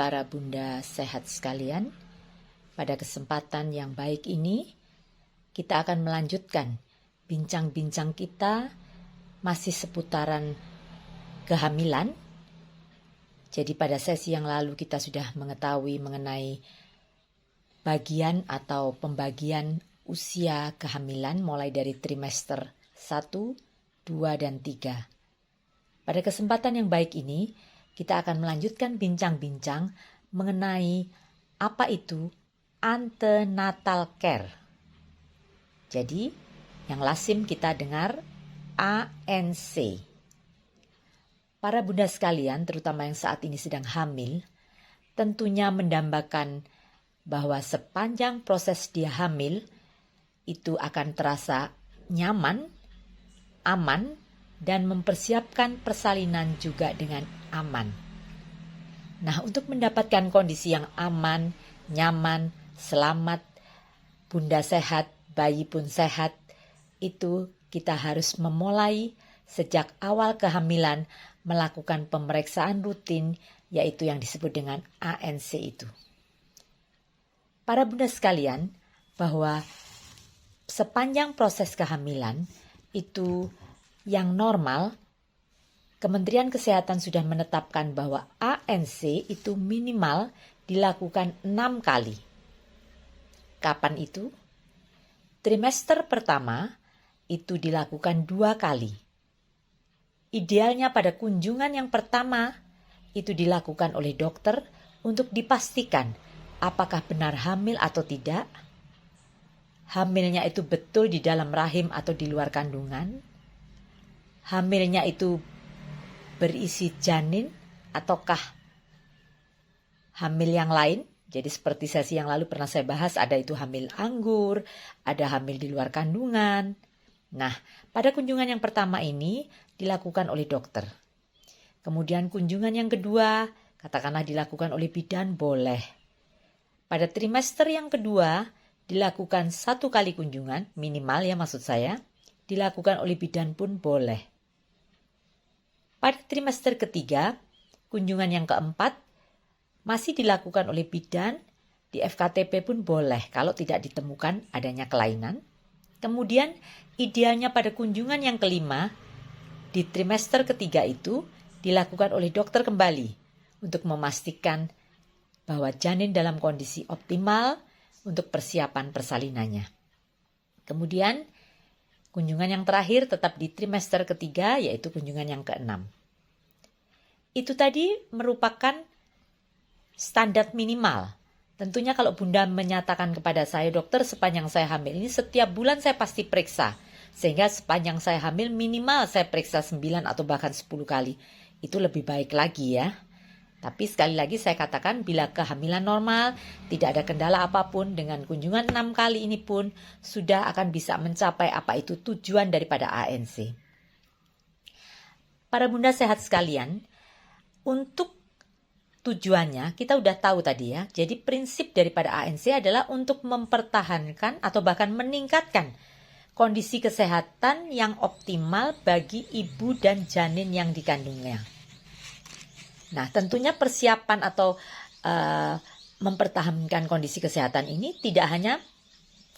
para bunda sehat sekalian, pada kesempatan yang baik ini kita akan melanjutkan bincang-bincang kita masih seputaran kehamilan. Jadi pada sesi yang lalu kita sudah mengetahui mengenai bagian atau pembagian usia kehamilan mulai dari trimester 1, 2, dan 3. Pada kesempatan yang baik ini, kita akan melanjutkan bincang-bincang mengenai apa itu antenatal care. Jadi, yang lazim kita dengar ANC. Para bunda sekalian, terutama yang saat ini sedang hamil, tentunya mendambakan bahwa sepanjang proses dia hamil, itu akan terasa nyaman, aman, dan mempersiapkan persalinan juga dengan aman. Nah, untuk mendapatkan kondisi yang aman, nyaman, selamat, bunda sehat, bayi pun sehat, itu kita harus memulai sejak awal kehamilan melakukan pemeriksaan rutin, yaitu yang disebut dengan ANC itu. Para bunda sekalian, bahwa sepanjang proses kehamilan itu yang normal, Kementerian Kesehatan sudah menetapkan bahwa ANC itu minimal dilakukan 6 kali. Kapan itu? Trimester pertama itu dilakukan 2 kali. Idealnya pada kunjungan yang pertama itu dilakukan oleh dokter untuk dipastikan apakah benar hamil atau tidak. Hamilnya itu betul di dalam rahim atau di luar kandungan. Hamilnya itu berisi janin ataukah hamil yang lain. Jadi seperti sesi yang lalu pernah saya bahas, ada itu hamil anggur, ada hamil di luar kandungan. Nah, pada kunjungan yang pertama ini dilakukan oleh dokter. Kemudian kunjungan yang kedua, katakanlah dilakukan oleh bidan, boleh. Pada trimester yang kedua, dilakukan 1 kali kunjungan, minimal ya maksud saya, dilakukan oleh bidan pun boleh. Pada trimester ketiga, kunjungan yang keempat masih dilakukan oleh bidan, di FKTP pun boleh kalau tidak ditemukan adanya kelainan. Kemudian idealnya pada kunjungan yang kelima, di trimester ketiga itu dilakukan oleh dokter kembali untuk memastikan bahwa janin dalam kondisi optimal untuk persiapan persalinannya. Kemudian kunjungan yang terakhir tetap di trimester ketiga, yaitu kunjungan yang ke-6. Itu tadi merupakan standar minimal. Tentunya kalau bunda menyatakan kepada saya, dokter sepanjang saya hamil ini setiap bulan saya pasti periksa. Sehingga sepanjang saya hamil minimal saya periksa 9 atau bahkan 10 kali. Itu lebih baik lagi ya. Tapi sekali lagi saya katakan, bila kehamilan normal, tidak ada kendala apapun, dengan kunjungan 6 kali ini pun sudah akan bisa mencapai apa itu tujuan daripada ANC. Para bunda sehat sekalian, untuk tujuannya kita udah tahu tadi ya. Jadi prinsip daripada ANC adalah untuk mempertahankan atau bahkan meningkatkan kondisi kesehatan yang optimal bagi ibu dan janin yang dikandungnya. Nah, tentunya persiapan atau mempertahankan kondisi kesehatan ini tidak hanya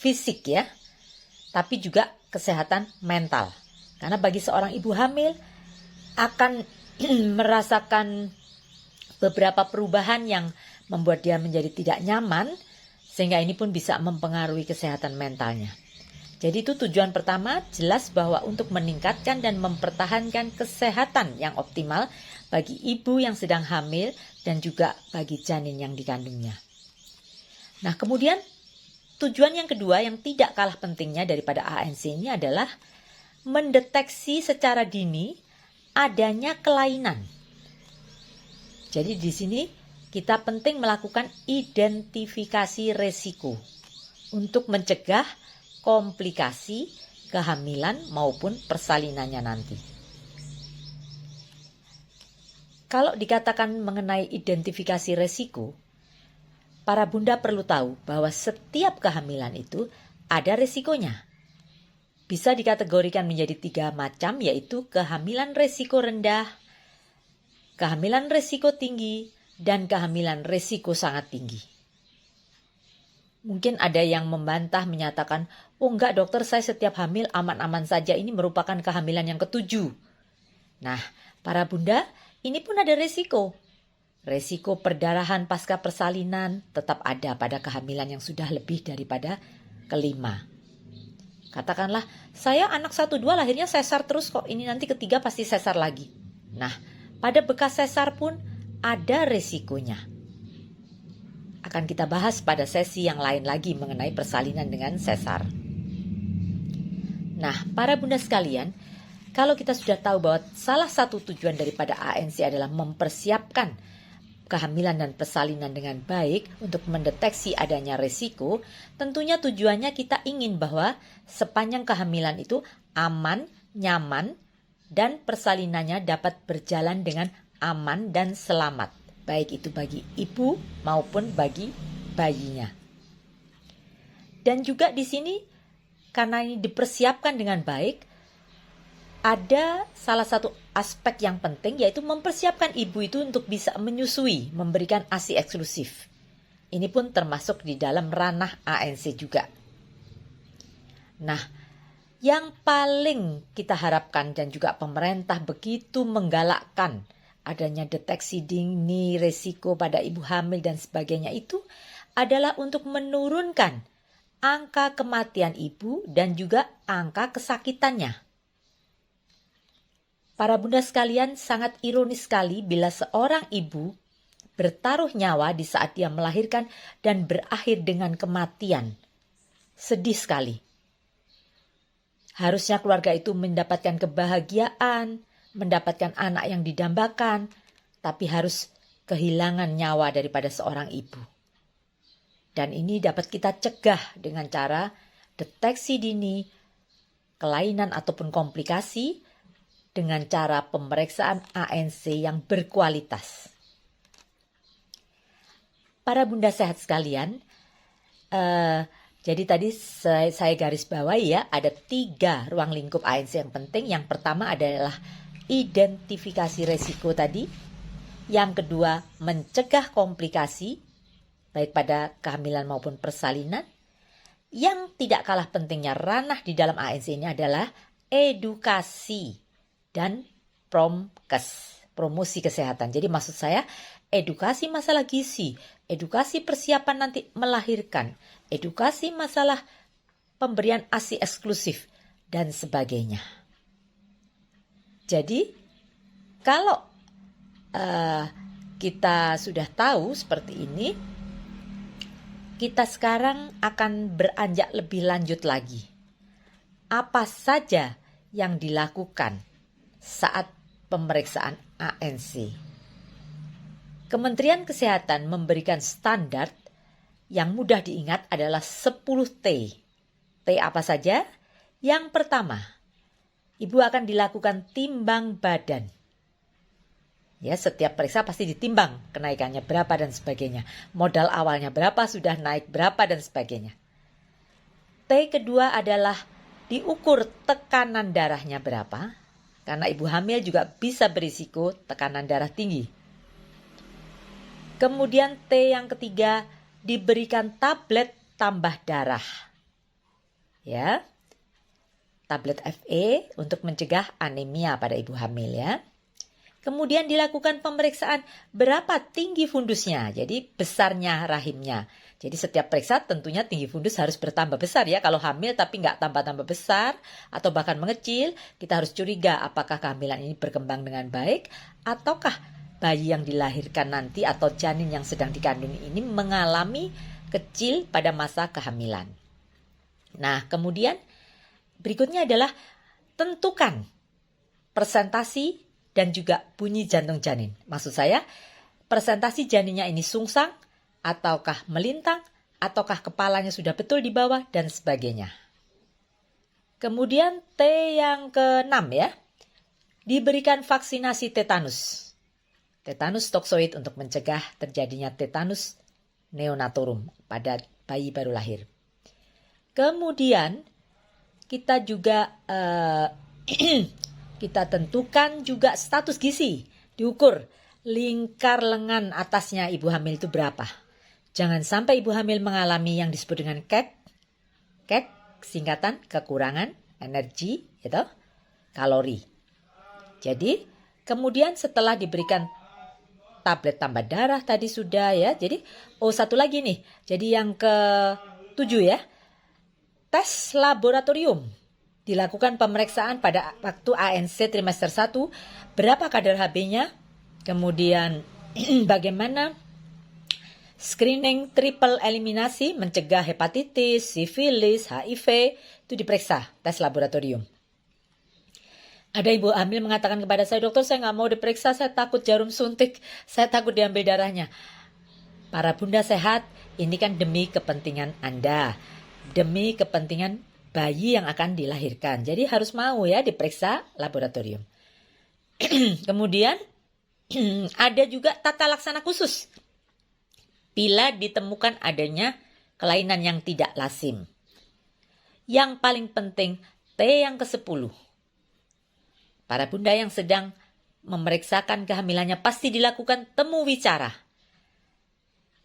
fisik ya, tapi juga kesehatan mental. Karena bagi seorang ibu hamil akan merasakan beberapa perubahan yang membuat dia menjadi tidak nyaman, sehingga ini pun bisa mempengaruhi kesehatan mentalnya. Jadi itu tujuan pertama, jelas bahwa untuk meningkatkan dan mempertahankan kesehatan yang optimal bagi ibu yang sedang hamil dan juga bagi janin yang dikandungnya. Nah, kemudian tujuan yang kedua yang tidak kalah pentingnya daripada ANC ini adalah mendeteksi secara dini adanya kelainan. Jadi di sini kita penting melakukan identifikasi resiko untuk mencegah komplikasi kehamilan maupun persalinannya nanti. Kalau dikatakan mengenai identifikasi resiko, para bunda perlu tahu bahwa setiap kehamilan itu ada resikonya. Bisa dikategorikan menjadi 3 macam, yaitu kehamilan resiko rendah, kehamilan resiko tinggi, dan kehamilan resiko sangat tinggi. Mungkin ada yang membantah menyatakan, oh enggak dokter, saya setiap hamil aman-aman saja, ini merupakan kehamilan yang ke-7. Nah, para bunda, ini pun ada resiko. Resiko perdarahan pasca persalinan tetap ada pada kehamilan yang sudah lebih daripada ke-5. Katakanlah, saya anak 1-2 lahirnya sesar terus kok, ini nanti ke-3 pasti sesar lagi. Nah, pada bekas sesar pun ada resikonya. Akan kita bahas pada sesi yang lain lagi mengenai persalinan dengan sesar. Nah, para bunda sekalian, kalau kita sudah tahu bahwa salah satu tujuan daripada ANC adalah mempersiapkan kehamilan dan persalinan dengan baik untuk mendeteksi adanya resiko, tentunya tujuannya kita ingin bahwa sepanjang kehamilan itu aman, nyaman, dan persalinannya dapat berjalan dengan aman dan selamat, baik itu bagi ibu maupun bagi bayinya. Dan juga di sini karena ini dipersiapkan dengan baik, ada salah satu aspek yang penting yaitu mempersiapkan ibu itu untuk bisa menyusui, memberikan ASI eksklusif. Ini pun termasuk di dalam ranah ANC juga. Nah, yang paling kita harapkan dan juga pemerintah begitu menggalakkan adanya deteksi dini resiko pada ibu hamil dan sebagainya itu adalah untuk menurunkan angka kematian ibu dan juga angka kesakitannya. Para bunda sekalian, sangat ironis sekali bila seorang ibu bertaruh nyawa di saat dia melahirkan dan berakhir dengan kematian. Sedih sekali. Harusnya keluarga itu mendapatkan kebahagiaan, mendapatkan anak yang didambakan, tapi harus kehilangan nyawa daripada seorang ibu. Dan ini dapat kita cegah dengan cara deteksi dini, kelainan ataupun komplikasi, dengan cara pemeriksaan ANC yang berkualitas. Para bunda sehat sekalian, jadi tadi saya garis bawahi ya, ada 3 ruang lingkup ANC yang penting. Yang pertama adalah identifikasi resiko tadi. Yang kedua, mencegah komplikasi, baik pada kehamilan maupun persalinan. Yang tidak kalah pentingnya ranah di dalam ANC ini adalah edukasi dan promkes, promosi kesehatan. Jadi maksud saya edukasi masalah gizi, edukasi persiapan nanti melahirkan, edukasi masalah pemberian ASI eksklusif, dan sebagainya. Jadi kalau kita sudah tahu seperti ini, kita sekarang akan beranjak lebih lanjut lagi. Apa saja yang dilakukan saat pemeriksaan ANC? Kementerian Kesehatan memberikan standar yang mudah diingat adalah 10T. T apa saja? Yang pertama, ibu akan dilakukan timbang badan. Ya, setiap periksa pasti ditimbang kenaikannya berapa dan sebagainya. Modal awalnya berapa, sudah naik berapa dan sebagainya. T kedua adalah diukur tekanan darahnya berapa. Karena ibu hamil juga bisa berisiko tekanan darah tinggi. Kemudian T yang ketiga, diberikan tablet tambah darah. Ya. Tablet FE untuk mencegah anemia pada ibu hamil ya. Kemudian dilakukan pemeriksaan berapa tinggi fundusnya, jadi besarnya rahimnya. Jadi setiap periksa tentunya tinggi fundus harus bertambah besar ya. Kalau hamil tapi nggak tambah-tambah besar atau bahkan mengecil, kita harus curiga apakah kehamilan ini berkembang dengan baik ataukah bayi yang dilahirkan nanti atau janin yang sedang dikandung ini mengalami kecil pada masa kehamilan. Nah, kemudian berikutnya adalah tentukan presentasi dan juga bunyi jantung janin. Maksud saya, presentasi janinnya ini sungsang, ataukah melintang, ataukah kepalanya sudah betul di bawah, dan sebagainya. Kemudian T yang ke-6 ya, diberikan vaksinasi tetanus. Tetanus toksoid untuk mencegah terjadinya tetanus neonatorum pada bayi baru lahir. Kemudian kita juga kita tentukan juga status gizi, diukur lingkar lengan atasnya ibu hamil itu berapa. Jangan sampai ibu hamil mengalami yang disebut dengan KEK. KEK singkatan kekurangan energi, gitu, kalori. Jadi kemudian setelah diberikan tablet tambah darah tadi sudah ya. Jadi satu lagi nih. Jadi yang ke-7 ya. Tes laboratorium. Dilakukan pemeriksaan pada waktu ANC trimester 1. Berapa kadar HB-nya? Kemudian bagaimana screening triple eliminasi mencegah hepatitis, sifilis, HIV. Itu diperiksa tes laboratorium. Ada ibu hamil mengatakan kepada saya, dokter saya nggak mau diperiksa, saya takut jarum suntik, saya takut diambil darahnya. Para bunda sehat, ini kan demi kepentingan Anda, demi kepentingan bayi yang akan dilahirkan. Jadi harus mau ya diperiksa laboratorium. Kemudian ada juga tata laksana khusus. Bila ditemukan adanya kelainan yang tidak lazim. Yang paling penting T yang ke-10. Para bunda yang sedang memeriksakan kehamilannya pasti dilakukan temu wicara.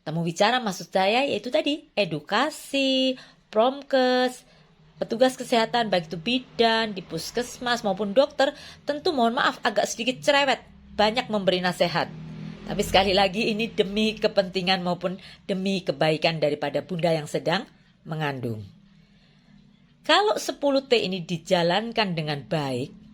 Temu wicara maksud saya yaitu tadi edukasi, promkes, petugas kesehatan baik itu bidan, di puskesmas maupun dokter tentu mohon maaf agak sedikit cerewet, banyak memberi nasihat. Tapi sekali lagi ini demi kepentingan maupun demi kebaikan daripada bunda yang sedang mengandung. Kalau 10T ini dijalankan dengan baik,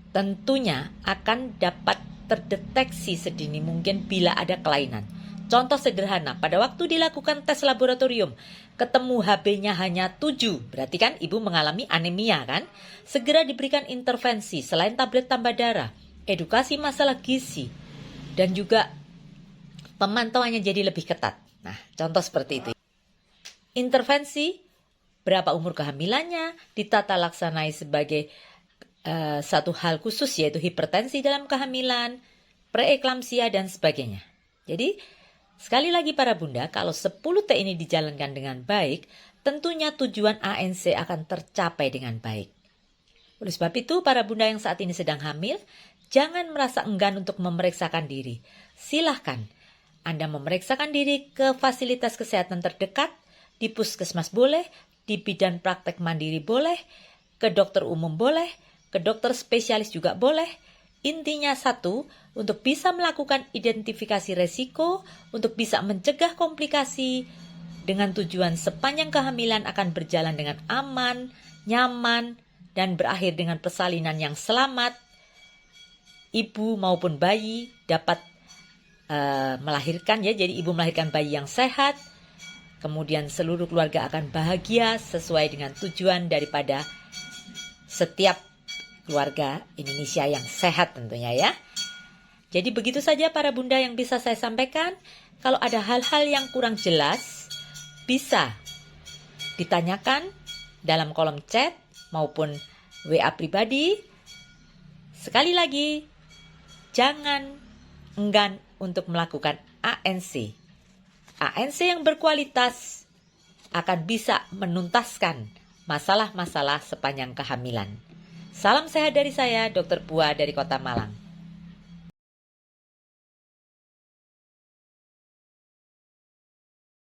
tentunya akan dapat terdeteksi sedini mungkin bila ada kelainan. Contoh sederhana, pada waktu dilakukan tes laboratorium, ketemu HB-nya hanya 7, berarti kan ibu mengalami anemia kan? Segera diberikan intervensi selain tablet tambah darah, edukasi masalah gizi, dan juga pemantauannya jadi lebih ketat. Nah, contoh seperti itu. Intervensi, berapa umur kehamilannya, ditata laksanai sebagai satu hal khusus yaitu hipertensi dalam kehamilan, preeklamsia dan sebagainya. Jadi sekali lagi para bunda, kalau 10T ini dijalankan dengan baik, tentunya tujuan ANC akan tercapai dengan baik. Oleh sebab itu para bunda yang saat ini sedang hamil, jangan merasa enggan untuk memeriksakan diri. Silahkan Anda memeriksakan diri ke fasilitas kesehatan terdekat, di puskesmas boleh, di bidan praktek mandiri boleh, ke dokter umum boleh, ke dokter spesialis juga boleh. Intinya satu, untuk bisa melakukan identifikasi resiko, untuk bisa mencegah komplikasi, dengan tujuan sepanjang kehamilan akan berjalan dengan aman, nyaman, dan berakhir dengan persalinan yang selamat. Ibu maupun bayi dapat melahirkan ya, jadi ibu melahirkan bayi yang sehat, kemudian seluruh keluarga akan bahagia sesuai dengan tujuan daripada setiap keluarga Indonesia yang sehat tentunya ya. Jadi begitu saja para bunda yang bisa saya sampaikan. Kalau ada hal-hal yang kurang jelas, bisa ditanyakan dalam kolom chat maupun WA pribadi. Sekali lagi, jangan enggan untuk melakukan ANC. ANC yang berkualitas akan bisa menuntaskan masalah-masalah sepanjang kehamilan. Salam sehat dari saya, Dr. Pua dari Kota Malang.